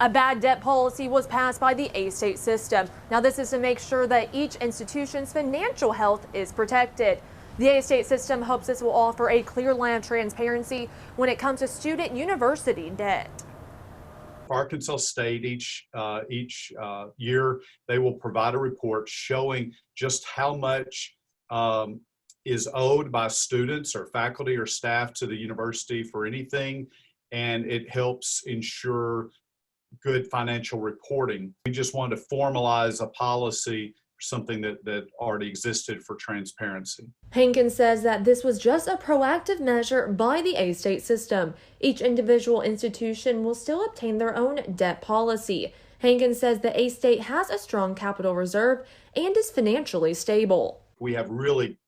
A bad debt policy was passed by the A-State system. Now this is to make sure that each institution's financial health is protected. The A-State system hopes this will offer a clear line of transparency when it comes to student university debt. Arkansas State each year they will provide a report showing just how much is owed by students or faculty or staff to the university for anything, and it helps ensure good financial reporting. We just wanted to formalize a policy, something that already existed for transparency. Hankins says that this was just a proactive measure by the A-State system. Each individual institution will still obtain their own debt policy. Hankins says the A-State has a strong capital reserve and is financially stable. We have really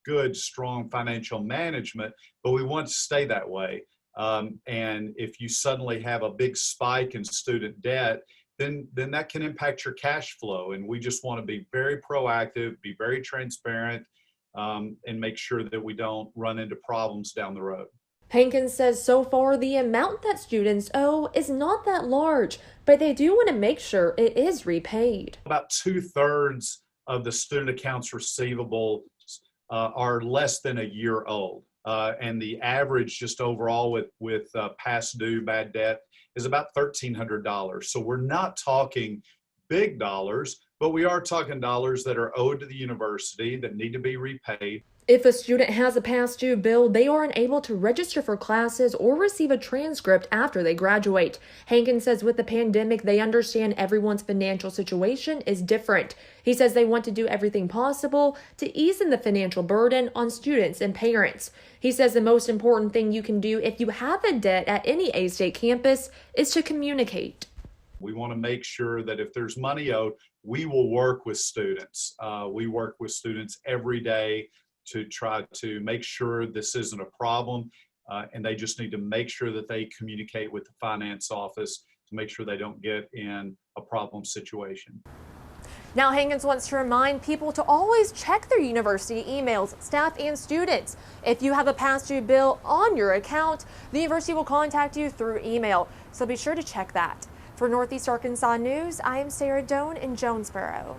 good, strong financial management, but we want to stay that way. And if you suddenly have a big spike in student debt, then that can impact your cash flow. And we just want to be very proactive, be very transparent, and make sure that we don't run into problems down the road. Hankins says so far the amount that students owe is not that large, but they do want to make sure it is repaid. About 2/3 of the student accounts receivable are less than a year old. And the average just overall with past due bad debt is about $1,300. So we're not talking big dollars, but we are talking dollars that are owed to the university that need to be repaid. If a student has a past due bill, they are unable to register for classes or receive a transcript after they graduate. Hankins says with the pandemic, they understand everyone's financial situation is different. He says they want to do everything possible to ease the financial burden on students and parents. He says the most important thing you can do if you have a debt at any A-State campus is to communicate. We want to make sure that if there's money owed, we will work with students. We work with students every day to try to make sure this isn't a problem, and they just need to make sure that they communicate with the finance office to make sure they don't get in a problem situation. Now, Hankins wants to remind people to always check their university emails, staff and students. If you have a past due bill on your account, the university will contact you through email, so be sure to check that. For Northeast Arkansas News, I am Sarah Doan in Jonesboro.